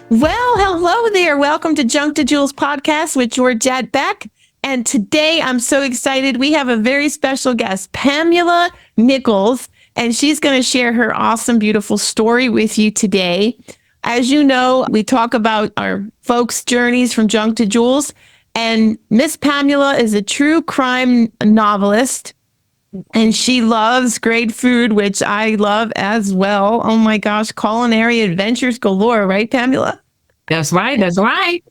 Well, hello there. Welcome to Junk to Jewels podcast with Georgette Beck. And today I'm so excited. We have a very special guest, Pamela Nichols, and she's going to share her awesome, beautiful story with you today. As you know, we talk about our folks' journeys from junk to jewels, and Miss Pamela is a true crime novelist. And she loves great food, which I love as well. Oh my gosh, culinary adventures galore, right, Pamela? That's right. That's right.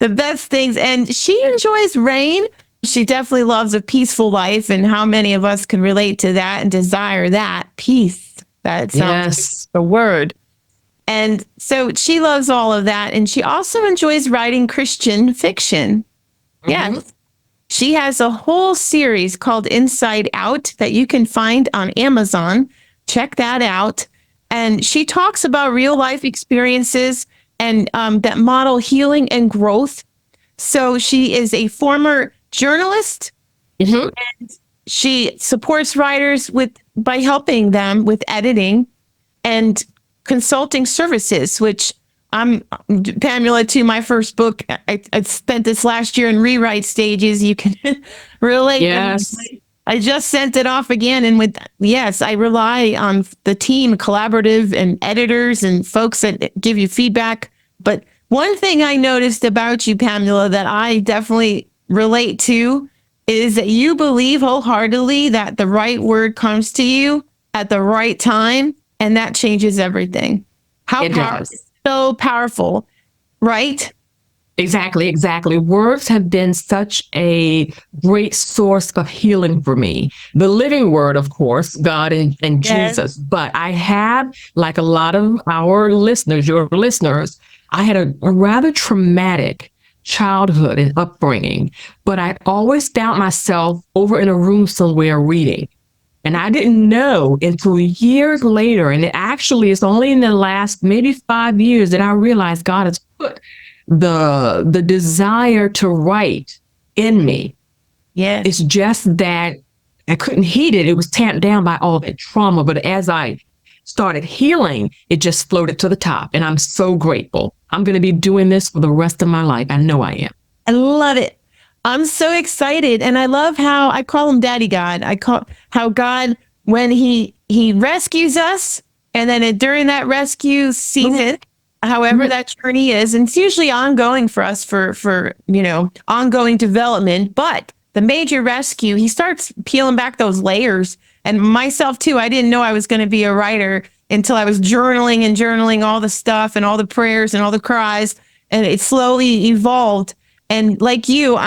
The best things. And she enjoys rain. She definitely loves a peaceful life. And how many of us can relate to that and desire that peace? That sounds Yes. the word. And so she loves all of that. And she also enjoys writing Christian fiction. Yes. She has a whole series called Inside Out that you can find on Amazon. Check that out. And she talks about real life experiences and that model healing and growth. So she is a former journalist. Mhm. And she supports writers by helping them with editing and consulting services, which I'm Pamela too. My first book, I spent this last year in rewrite stages. You can relate. Yes. I just sent it off again. And yes, I rely on the team, collaborative and editors and folks that give you feedback. But one thing I noticed about you, Pamela, that I definitely relate to is that you believe wholeheartedly that the right word comes to you at the right time, and that changes everything. How It powerful. does. So powerful, right? Exactly. Words have been such a great source of healing for me. The living word, of course, God and Yes. Jesus. But I have, like a lot of our listeners, your listeners, I had a rather traumatic childhood and upbringing, but I always found myself over in a room somewhere reading. And I didn't know until years later. And it actually is only in the last maybe 5 years that I realized God has put the desire to write in me. Yes. It's just that I couldn't heat it. It was tamped down by all that trauma. But as I started healing, it just floated to the top. And I'm so grateful. I'm going to be doing this for the rest of my life. I know I am. I love it. I'm so excited. And I love how I call him Daddy God. I call how God, when he rescues us, and then during that rescue season, however that journey is, and it's usually ongoing for us for ongoing development. But the major rescue, he starts peeling back those layers. And myself too, I didn't know I was going to be a writer until I was journaling all the stuff and all the prayers and all the cries. And it slowly evolved. And like you,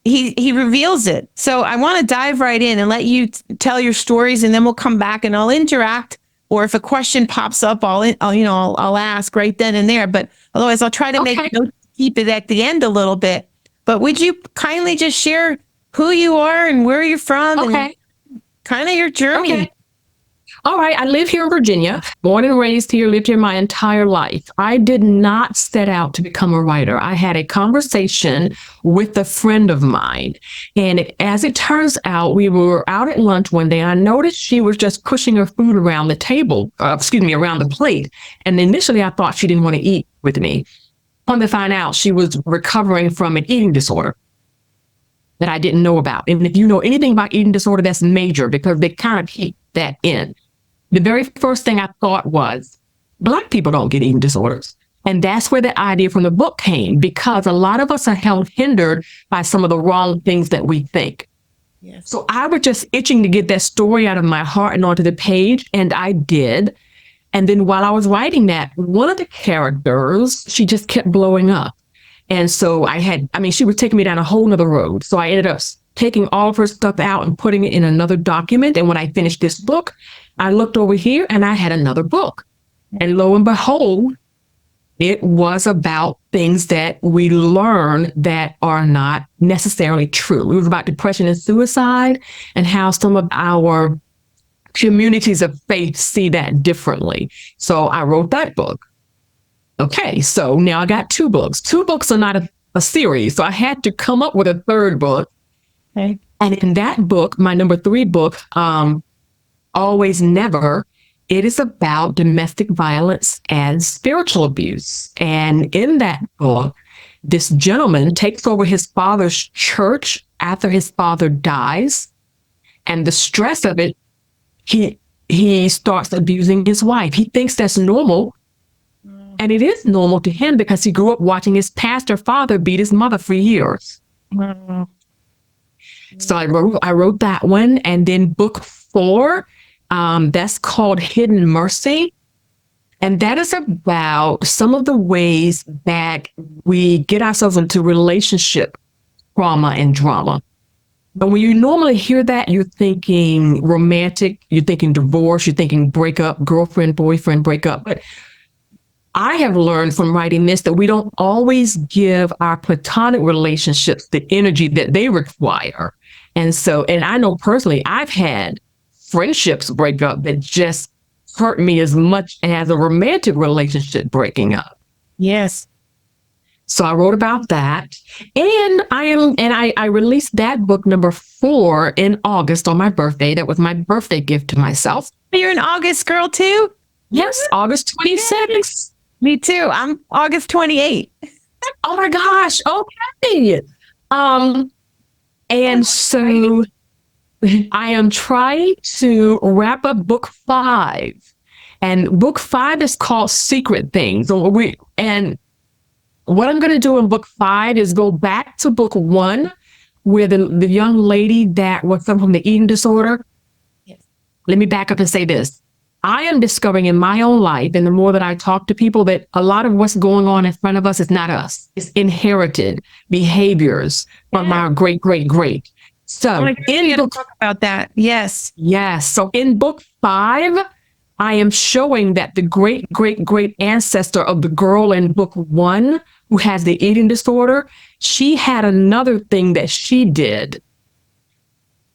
he reveals it. So I want to dive right in and let you tell your stories, and then we'll come back and I'll interact. Or if a question pops up, I'll ask right then and there. But otherwise, I'll try to keep it at the end a little bit. But would you kindly just share who you are and where you're from and kind of your journey? Okay. All right. I live here in Virginia, born and raised here, lived here my entire life. I did not set out to become a writer. I had a conversation with a friend of mine. And as it turns out, we were out at lunch one day. I noticed she was just pushing her food around the table, around the plate. And initially I thought she didn't want to eat with me. Come to find out, she was recovering from an eating disorder that I didn't know about. And if you know anything about eating disorder, that's major because they kind of keep that in. The very first thing I thought was, Black people don't get eating disorders. And that's where the idea from the book came, because a lot of us are hindered by some of the wrong things that we think. Yes. So I was just itching to get that story out of my heart and onto the page, and I did. And then while I was writing that, one of the characters, she just kept blowing up. And so she was taking me down a whole nother road. So I ended up taking all of her stuff out and putting it in another document. And when I finished this book, I looked over here and I had another book. And lo and behold, it was about things that we learn that are not necessarily true. It was about depression and suicide and how some of our communities of faith see that differently. So I wrote that book. Okay, so now I got 2 books. 2 books are not a series. So I had to come up with a 3rd book. Okay. And in that book, my number 3 book, Always Never, It is about domestic violence and spiritual abuse. And in that book, this gentleman takes over his father's church after his father dies. And the stress of it, he starts abusing his wife. He thinks that's normal. And it is normal to him because he grew up watching his pastor father beat his mother for years. Wow. So I wrote that one. And then book 4, that's called Hidden Mercy. And that is about some of the ways that we get ourselves into relationship trauma and drama. But when you normally hear that, you're thinking romantic, you're thinking divorce, you're thinking breakup, girlfriend, boyfriend, breakup. But I have learned from writing this that we don't always give our platonic relationships the energy that they require. And I know personally, I've had friendships break up that just hurt me as much as a romantic relationship breaking up. Yes. So I wrote about that. And I released that book number 4 in August on my birthday. That was my birthday gift to myself. You're an August girl too? Yes, August 26th. Me too. I'm August 28th. Oh my gosh. Okay. And so I am trying to wrap up book 5. And book 5 is called Secret Things. And what I'm going to do in book 5 is go back to book 1, where the young lady that was suffering from the eating disorder. Yes. Let me back up and say this. I am discovering in my own life, and the more that I talk to people, that a lot of what's going on in front of us is not us. It's inherited behaviors from our great, great, great. So in book, talk about that. Yes. Yes. So in book 5, I am showing that the great, great, great ancestor of the girl in book 1 who has the eating disorder, she had another thing that she did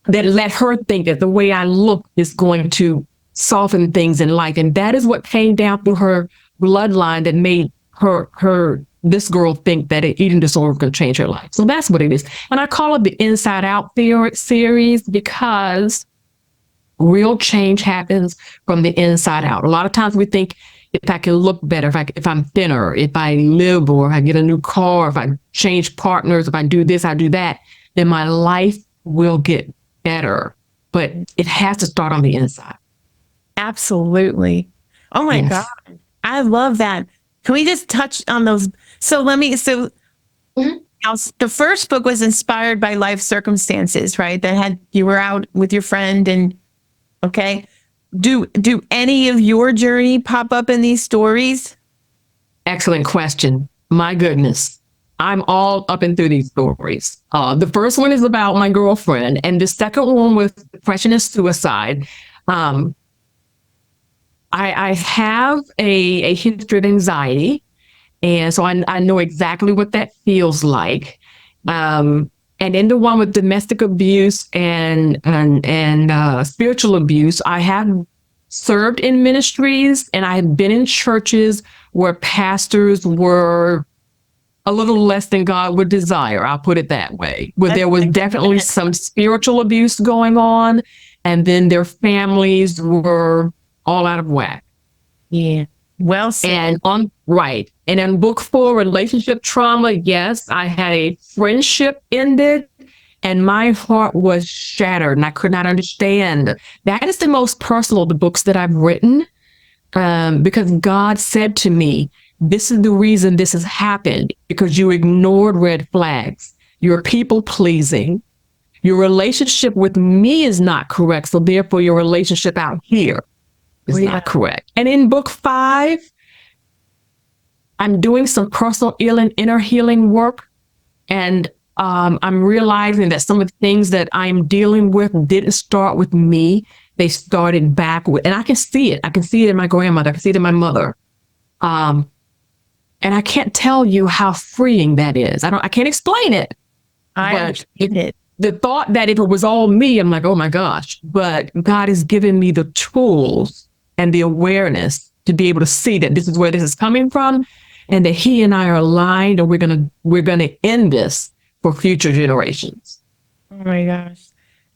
that let her think that the way I look is going to soften things in life. And that is what came down through her bloodline that made this girl think that an eating disorder could change her life. So that's what it is. And I call it the Inside Out series because real change happens from the inside out. A lot of times we think if I can look better, if I'm thinner, if I live, or if I get a new car, if I change partners, if I do this, I do that, then my life will get better. But it has to start on the inside. Absolutely. Oh my God. I love that. Can we just touch on those? Now, the first book was inspired by life circumstances, right? You were out with your friend and okay. Do any of your journey pop up in these stories? Excellent question. My goodness. I'm all up and through these stories. The first one is about my girlfriend, and the second one was depression and suicide. I have a history of anxiety, and so I know exactly what that feels like. And in the one with domestic abuse and spiritual abuse, I have served in ministries, and I have been in churches where pastors were a little less than God would desire. I'll put it that way, where there was definitely some spiritual abuse going on, and then their families were all out of whack. Yeah. Well said. And in book 4, relationship trauma, yes, I had a friendship ended and my heart was shattered and I could not understand. That is the most personal of the books that I've written, because God said to me, this is the reason this has happened, because you ignored red flags. You're people pleasing. Your relationship with me is not correct. So therefore your relationship out here is not correct. And in book 5, I'm doing some personal inner healing work. And I'm realizing that some of the things that I'm dealing with didn't start with me. They started back with, and I can see it. I can see it in my grandmother. I can see it in my mother. And I can't tell you how freeing that is. I can't explain it. The thought that if it was all me, I'm like, oh my gosh. But God has given me the tools and the awareness to be able to see that this is where this is coming from, and that He and I are aligned, and we're gonna end this for future generations. Oh my gosh.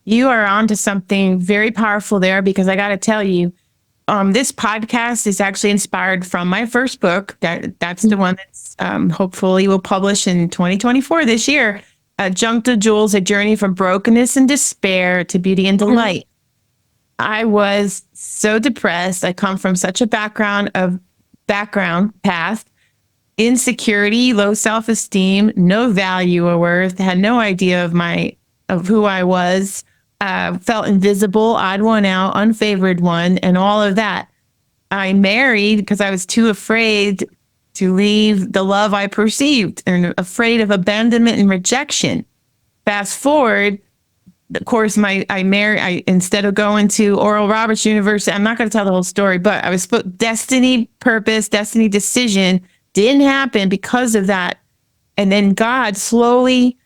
You are onto something very powerful there, because I got to tell you, This podcast is actually inspired from my first book. That's the one that's hopefully will publish in 2024 this year. Junk to Jewels: A Journey from Brokenness and Despair to Beauty and Delight. I was so depressed. I come from such a background path, insecurity, low self-esteem, no value or worth, had no idea of who I was, felt invisible, odd one out, unfavored one, and all of that. I married because I was too afraid to leave the love I perceived and afraid of abandonment and rejection. Fast forward, of course, instead of going to Oral Roberts University, I'm not going to tell the whole story, but I was destiny, purpose, destiny, decision didn't happen because of that. And then God slowly,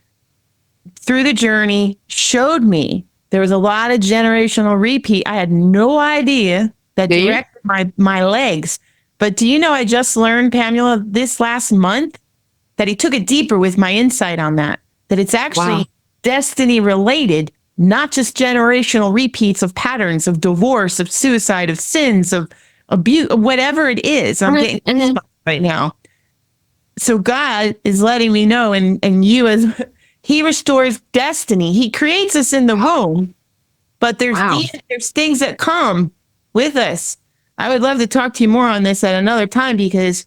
through the journey, showed me there was a lot of generational repeat. I had no idea that directed my legs. But do you know, I just learned, Pamela, this last month, that he took it deeper with my insight on that it's actually destiny related, not just generational repeats of patterns of divorce, of suicide, of sins, of abuse, whatever it is. I'm getting right now. So God is letting me know, and he restores destiny. He creates us in the womb, but there's things that come with us. I would love to talk to you more on this at another time, because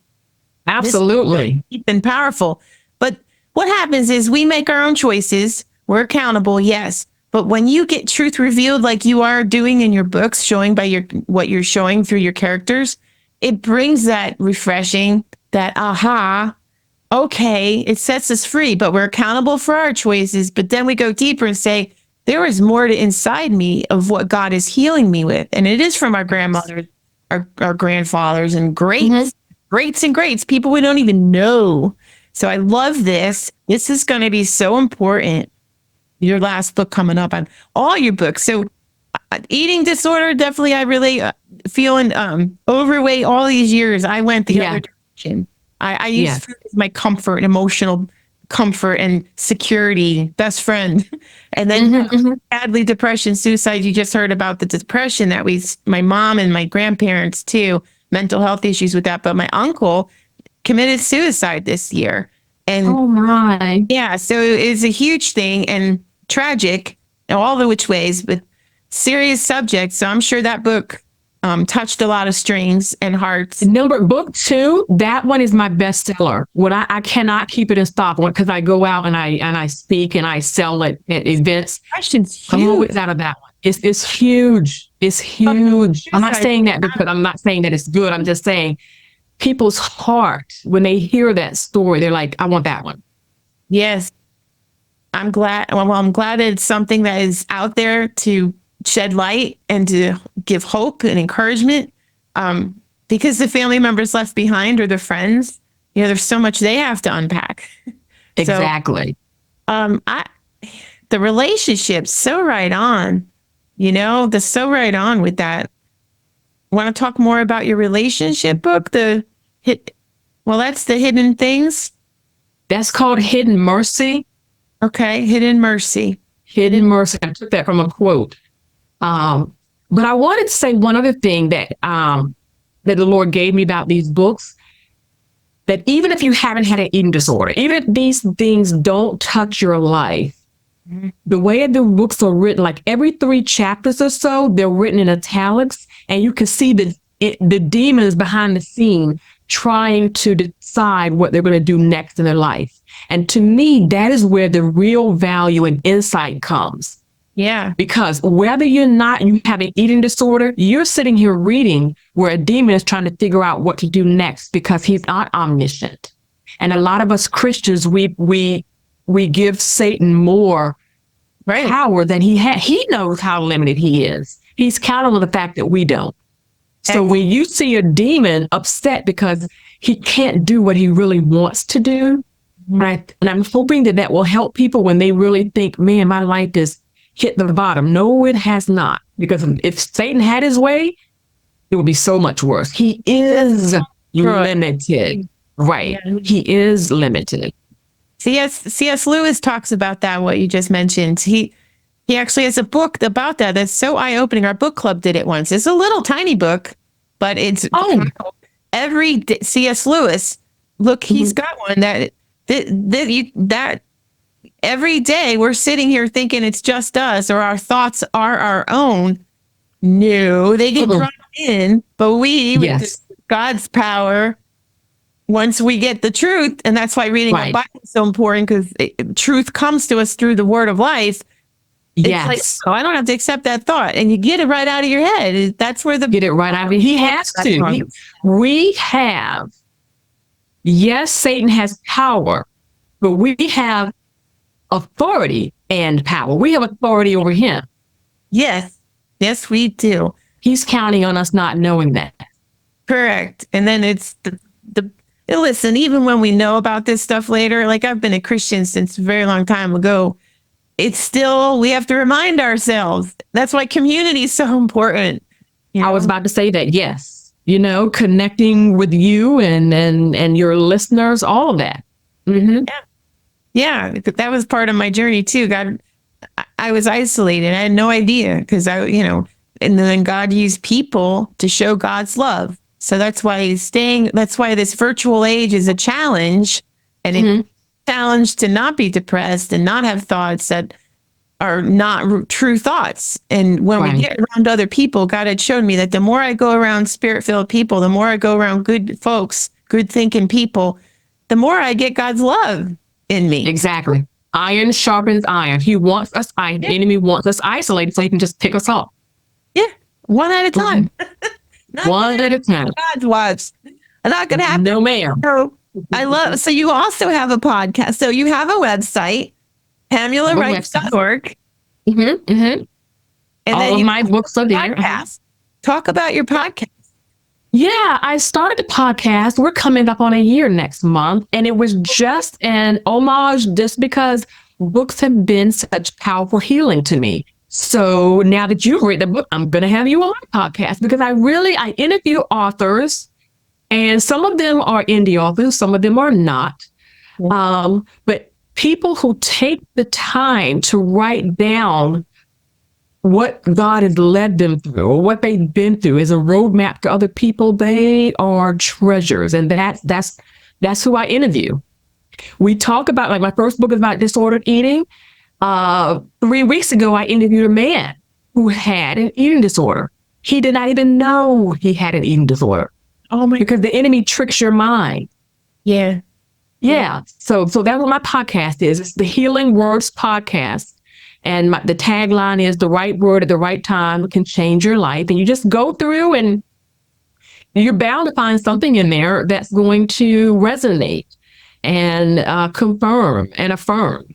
absolutely, it's been powerful. But what happens is we make our own choices. We're accountable, yes. But when you get truth revealed, like you are doing in your books, showing by what you're showing through your characters, it brings that refreshing, that aha, okay, it sets us free, but we're accountable for our choices. But then we go deeper and say, there is more to inside me of what God is healing me with. And it is from our grandmothers, our grandfathers, and greats and greats, people we don't even know. So I love this. This is going to be so important. Your last book coming up, on all your books. So eating disorder, definitely, I really feeling overweight all these years. I went the other direction. I used food as my comfort, emotional comfort and security, best friend. And then sadly, depression, suicide. You just heard about the depression that my mom and my grandparents too, mental health issues with that. But my uncle committed suicide this year. And oh my. Yeah, so it's a huge thing and tragic in all the which ways, but serious subject. So I'm sure that book touched a lot of strings and hearts. Book 2, that one is my bestseller. What I cannot keep it in stock because I go out and I speak and I sell it at events. I'm always out of that one. It's huge. It's huge. I'm not saying that because I'm not saying that it's good. I'm just saying people's heart, when they hear that story, they're like, I want that one. Yes. I'm glad. Well, I'm glad it's something that is out there to shed light and to give hope and encouragement. Because the family members left behind or the friends, there's so much they have to unpack. Exactly. So, the relationship, so right on, so right on with that. Want to talk more about your relationship book? That's the Hidden Things. That's called Hidden Mercy. Okay, Hidden Mercy. Hidden Mercy. I took that from a quote. But I wanted to say one other thing that the Lord gave me about these books, that even if you haven't had an eating disorder, even if these things don't touch your life, the way the books are written, like every 3 chapters or so, they're written in italics, and you can see the demons behind the scene trying to decide what they're going to do next in their life. And to me, that is where the real value and insight comes. Yeah. Because whether you have an eating disorder, you're sitting here reading where a demon is trying to figure out what to do next because he's not omniscient. And a lot of us Christians, we give Satan more power than he had. He knows how limited he is. He's counting on the fact that we don't. So when you see a demon upset because he can't do what he really wants to do, right? And I'm hoping that will help people when they really think, man, my life is hit the bottom. No, it has not. Because if Satan had his way, it would be so much worse. He is limited. Right. Yeah. He is limited. C.S. Lewis talks about that, what you just mentioned. He actually has a book about that. That's so eye-opening. Our book club did it once. It's a little tiny book, but it's Oh, every C.S. Lewis. Look, he's mhm. got one that every day we're sitting here thinking it's just us or our thoughts are our own. No, they get Mhm. dropped in, but we, with Yes, God's power, once we get the truth, and that's why reading our right. Bible is so important because truth comes to us through the word of life. It's like, Yes. oh, I don't have to accept that thought. And you get it right out of your head. That's where the Get it right. I mean, he has that to. comes. We have, yes, Satan has power, but we have authority and power. We have authority over him. Yes. Yes, we do. He's counting on us not knowing that. Correct. And then it's the listen, even when we know about this stuff later, like I've been a Christian since a very long time ago, it's still, we have to remind ourselves. That's why community is so important. You I was know? about to say that, yes. Connecting with you and your listeners, all of that. Mm-hmm. Yeah, that was part of my journey too. God, I was isolated. I had no idea because and then God used people to show God's love. So that's why that's why this virtual age is a challenge, and it's Mm-hmm. a challenge to not be depressed and not have thoughts that are not true thoughts. And when we Right. get around other people, God had shown me that the more I go around spirit-filled people, the more I go around good folks, good thinking people, the more I get God's love in me. Exactly. Iron sharpens iron. He wants us, the enemy wants us isolated so he can just pick us off. Yeah, one at a time. Not One at a time. God's wives. Not gonna happen. No, ma'am. So I love. So you also have a podcast. So you have a website, PamelaWrites.org, Mm-hmm. Mm-hmm. and All then of you my books are there. podcast. Talk about your podcast. Yeah, I started the podcast. We're coming up on a year next month, and it was just an homage just because books have been such powerful healing to me. So now that you've read the book, I'm going to have you on my podcast because I interview authors, and some of them are indie authors, some of them are not. But people who take the time to write down what God has led them through or what they've been through is a roadmap to other people. They are treasures. And that's who I interview. We talk about, like, my first book is about disordered eating. 3 weeks ago, I interviewed a man who had an eating disorder. He did not even know he had an eating disorder. Oh my! Because the enemy tricks your mind. Yeah. Yeah. So that's what my podcast is. It's the Healing Words Podcast. And the tagline is the right word at the right time can change your life. And you just go through and you're bound to find something in there that's going to resonate and confirm and affirm.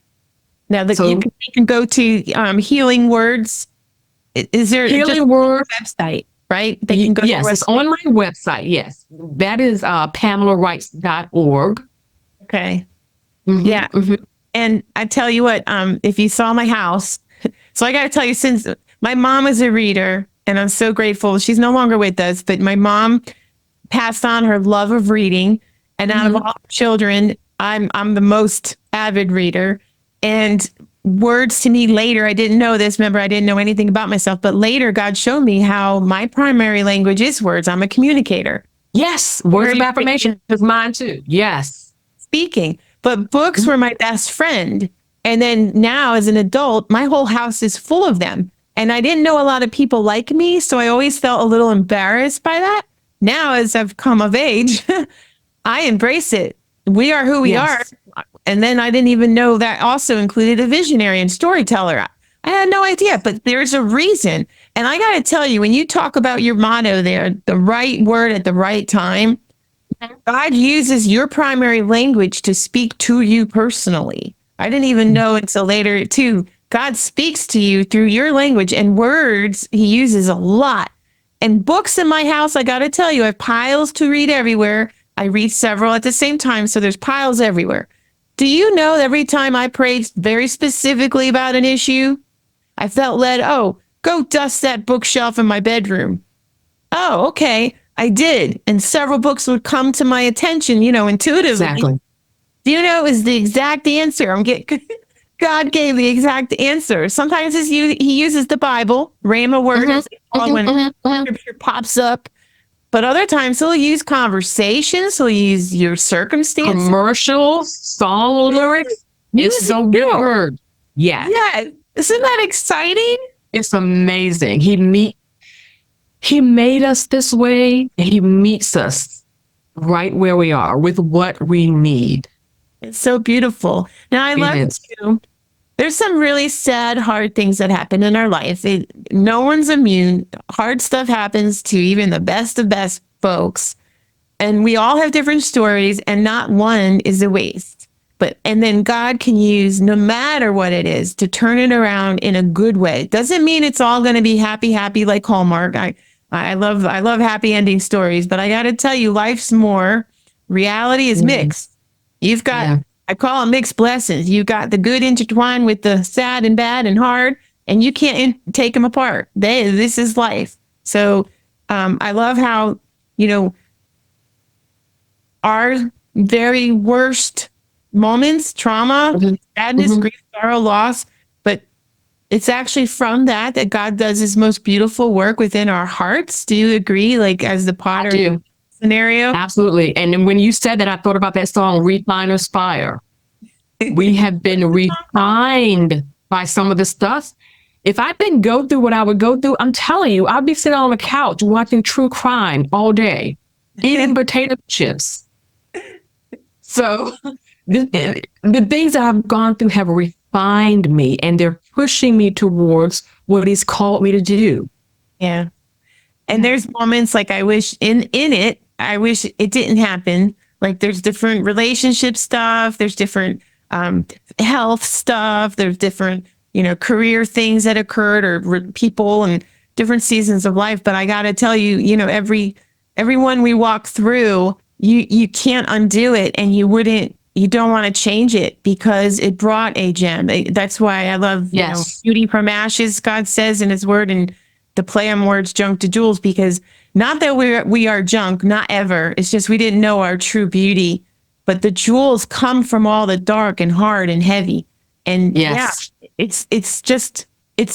Now that So- you can go to Healing Words. Is there just Healing Words. website, right? They can go to Yes, your it's website. on my website. Yes. That is PamelaWrites.org. Okay. Mhm, Yeah. mhm. And I tell you what, if you saw my house, so I got to tell you, since my mom was a reader, and I'm so grateful, she's no longer with us, but my mom passed on her love of reading, and out of all children, I'm the most avid reader. And words to me later, I didn't know this. Remember, I didn't know anything about myself, but later God showed me how my primary language is words. I'm a communicator. Yes. Words of affirmation is mine too. Yes. Speaking, but books were my best friend. And then now as an adult, my whole house is full of them. And I didn't know a lot of people like me. So I always felt a little embarrassed by that. Now, as I've come of age, I embrace it. We are who we Yes. are. And then I didn't even know that also included a visionary and storyteller. I had no idea, but there's a reason. And I got to tell you, when you talk about your motto there, the right word at the right time, God uses your primary language to speak to you personally. I didn't even know until later, too. God speaks to you through your language, and words he uses a lot. And books in my house, I got to tell you, I have piles to read everywhere. I read several at the same time, so there's piles everywhere. Do you know that every time I prayed very specifically about an issue, I felt led, oh, go dust that bookshelf in my bedroom. Oh, okay. I did. And several books would come to my attention, intuitively. Exactly. Do you know is the exact answer? God gave the exact answer. Sometimes he uses the Bible, Rhema words, when scripture pops up. But other times he'll use conversations, he'll use your circumstances. Commercials, song lyrics. It's so good. Yeah. Yeah. Isn't that exciting? It's amazing. He made us this way, and he meets us right where we are with what we need. It's so beautiful. Now I love is. too. There's some really sad, hard things that happen in our life. No one's immune. Hard stuff happens to even the best of best folks. And we all have different stories, and not one is a waste. And then God can use, no matter what it is, to turn it around in a good way. Doesn't mean it's all going to be happy, happy like Hallmark. I love happy ending stories, but I got to tell you, life's more. Reality is mixed. You've got, I call them mixed blessings. You've got the good intertwined with the sad and bad and hard, and you can't take them apart. This is life. So I love how, our very worst moments, trauma, sadness, grief, sorrow, loss, but it's actually from that God does his most beautiful work within our hearts. Do you agree? Like as the potter scenario? Absolutely. And when you said that, I thought about that song, Refiner's Fire. We have been refined by some of the stuff. If I didn't go through what I would go through, I'm telling you, I'd be sitting on the couch watching true crime all day, eating potato chips. So the things that I've gone through have refined me, and they're pushing me towards what he's called me to do. Yeah. And there's moments like I wish I wish it didn't happen. Like there's different relationship stuff. There's different health stuff. There's different, career things that occurred or people and different seasons of life. But I got to tell you, everyone we walk through, you can't undo it, and you don't want to change it because it brought a gem. That's why I love beauty from ashes, God says in his word, and the play on words, junk to jewels, because not that we are junk, not ever. It's just we didn't know our true beauty, but the jewels come from all the dark and hard and heavy. And it's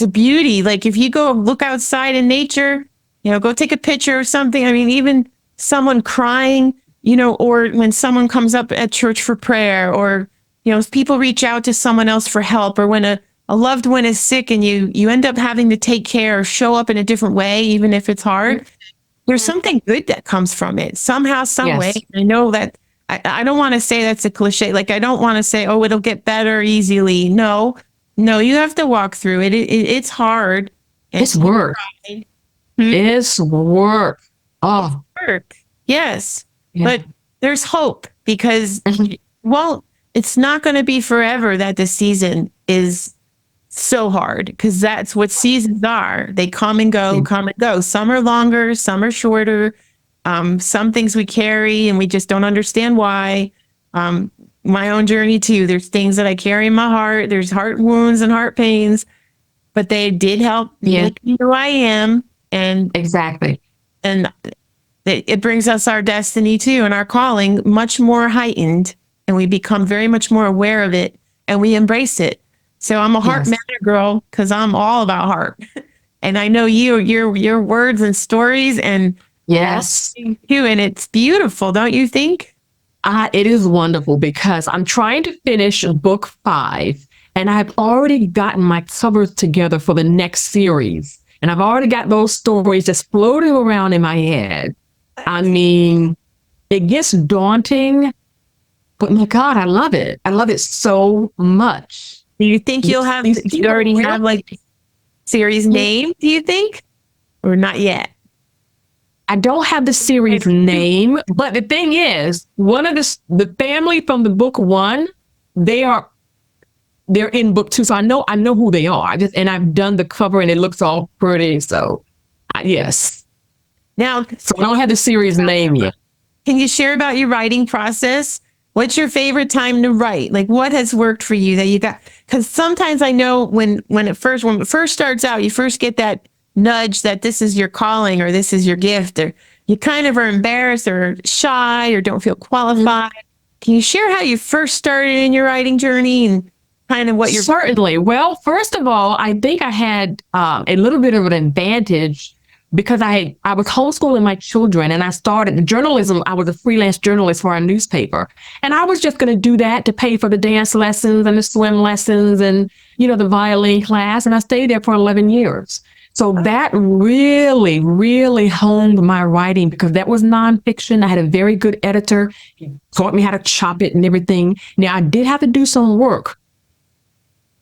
a beauty. Like if you go look outside in nature, go take a picture or something. I mean, even someone crying, or when someone comes up at church for prayer, or, people reach out to someone else for help, or when a loved one is sick and you end up having to take care or show up in a different way, even if it's hard, there's something good that comes from it somehow, some way. I know that I don't want to say that's a cliche. Like, I don't want to say, oh, it'll get better easily. No, you have to walk through it. It's hard. It's work. It's work. Oh, work. Yes. Yeah. But there's hope because, it's not going to be forever that the season is so hard, because that's what seasons are. They come and go, come and go. Some are longer, some are shorter. Some things we carry and we just don't understand why. My own journey too. There's things that I carry in my heart. There's heart wounds and heart pains, but they did help make me who I am. And and it brings us our destiny too, and our calling much more heightened, and we become very much more aware of it, and we embrace it. So I'm a heart matter girl, because I'm all about heart. And I know your words and stories and you, and it's beautiful, don't you think? It is wonderful, because I'm trying to finish book 5, and I've already gotten my covers together for the next series. And I've already got those stories just floating around in my head. I mean, it gets daunting, but my God, I love it. I love it so much. Do you think you already have like series name, do you think? Or not yet? I don't have the series name, but the thing is, one of the family from the book 1, they're in book 2, so I know who they are. And I've done the cover, and it looks all pretty. So, yes. Now, so I don't have the series name yet. Can you share about your writing process? What's your favorite time to write? Like, what has worked for you that you got? Because sometimes I know when it first starts out, you first get that nudge that this is your calling or this is your gift, or you kind of are embarrassed or shy or don't feel qualified. Can you share how you first started in your writing journey and kind of what you're... Certainly. Well, first of all, I think I had a little bit of an advantage because I was homeschooling my children, and I started journalism. I was a freelance journalist for our newspaper, and I was just going to do that to pay for the dance lessons and the swim lessons and, the violin class. And I stayed there for 11 years. So that really, really honed my writing, because that was nonfiction. I had a very good editor. He taught me how to chop it and everything. Now, I did have to do some work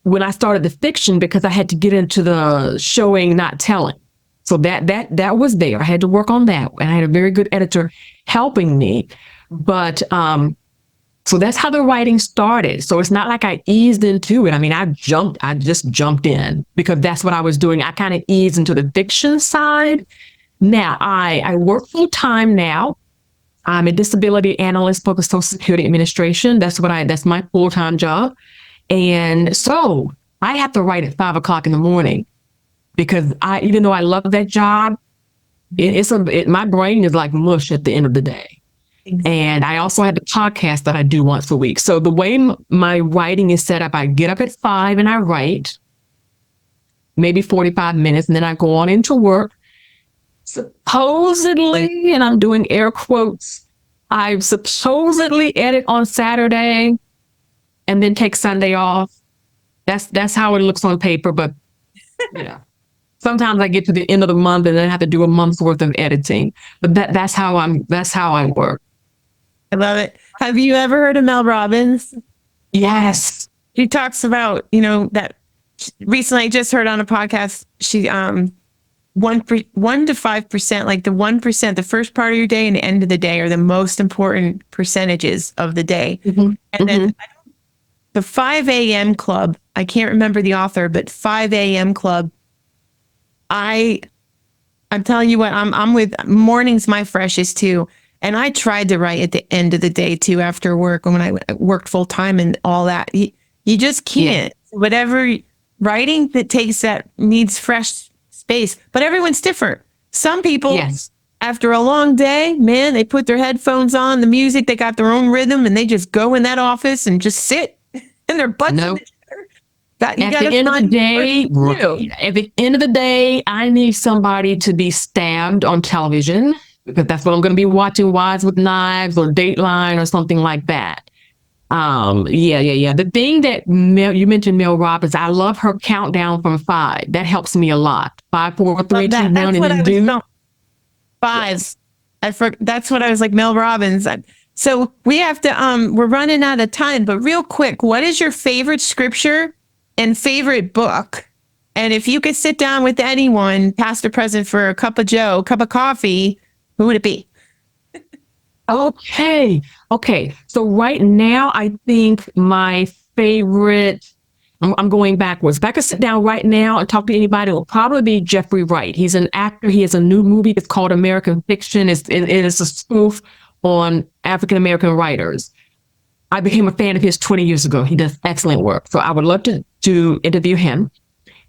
when I started the fiction, because I had to get into the showing, not telling. So that was there. I had to work on that. And I had a very good editor helping me. But so that's how the writing started. So it's not like I eased into it. I mean, I just jumped in because that's what I was doing. I kind of eased into the fiction side. Now I work full time now. I'm a disability analyst for the Social Security Administration. That's my full-time job. And so I have to write at 5 o'clock in the morning, because even though I love that job, my brain is like mush at the end of the day. And I also had the podcast that I do once a week. So the way my writing is set up, I get up at 5 and I write maybe 45 minutes, and then I go on into work. Supposedly, and I'm doing air quotes, I supposedly edit on Saturday and then take Sunday off. That's how it looks on paper, but sometimes I get to the end of the month and then I have to do a month's worth of editing. But that's how I work. I love it. Have you ever heard of Mel Robbins? Yes. She talks about, that recently I just heard on a podcast, she 1% to 5%, like the 1%, the first part of your day and the end of the day are the most important percentages of the day. Mm-hmm. And then the 5 a.m. club, I can't remember the author, but 5 a.m. club, I'm telling you what, I'm with mornings, my freshest too. And I tried to write at the end of the day too, after work, when I worked full time and all that. You just can't. Yeah. Whatever writing that needs fresh space, but everyone's different. Some people, after a long day, man, they put their headphones on, the music, they got their own rhythm, and they just go in that office and just sit in their butts. Nope. At the end of the day, I need somebody to be stabbed on television, because that's what I'm going to be watching, Wives with Knives or Dateline or something like that. The thing that you mentioned, Mel Robbins, I love her countdown from 5. That helps me a lot. 5, 4, 3, 2, 1, and then do 5. That's what I was like, Mel Robbins. So we have to, we're running out of time, but real quick, what is your favorite scripture and favorite book? And if you could sit down with anyone, past or present, for a cup of coffee, who would it be? Okay. So right now, I think my favorite, I'm going backwards. If I could sit down right now and talk to anybody, it will probably be Jeffrey Wright. He's an actor. He has a new movie. It's called American Fiction. It is a spoof on African-American writers. I became a fan of his 20 years ago. He does excellent work. So I would love to interview him.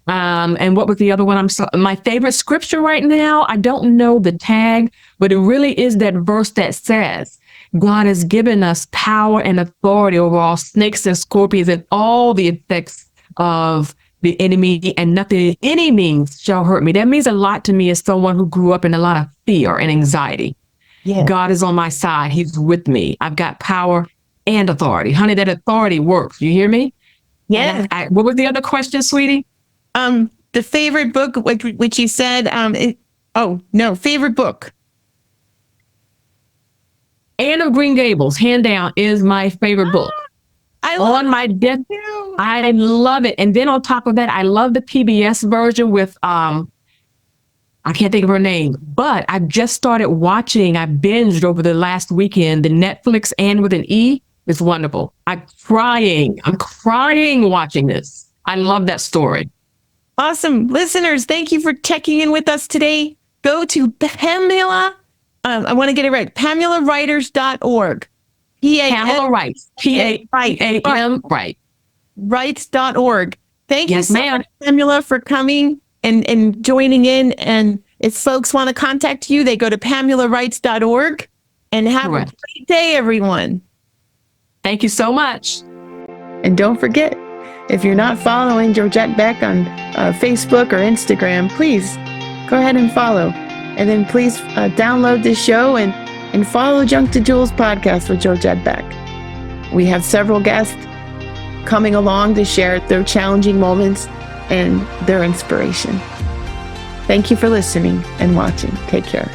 And what was the other one? My favorite scripture right now, I don't know the tag, but it really is that verse that says, God has given us power and authority over all snakes and scorpions and all the effects of the enemy, and nothing any means shall hurt me. That means a lot to me as someone who grew up in a lot of fear and anxiety. Yeah. God is on my side. He's with me. I've got power and authority. Honey, that authority works. You hear me? Yeah. What was the other question, sweetie? The favorite book, which you said, favorite book. Anne of Green Gables, hand down, is my favorite book. I love on my desk. I love it. And then on top of that, I love the PBS version with, I can't think of her name, but I just started watching, I binged over the last weekend, the Netflix Anne with an E. It's wonderful. I'm crying watching this. I love that story. Awesome. Listeners, thank you for checking in with us today. Go to Pamela, I want to get it right, PamelaWriters.org. Pamela Writes. P-A-M, right. Writes.org. Thank you so ma'am. much, Pamela, for coming and joining in. And if folks want to contact you, they go to PamelaWrites.org. And have a great day, everyone. Thank you so much. And don't forget, if you're not following Georgette Beck on Facebook or Instagram, please go ahead and follow. And then please download this show and follow Junk to Jewels podcast with Georgette Beck. We have several guests coming along to share their challenging moments and their inspiration. Thank you for listening and watching. Take care.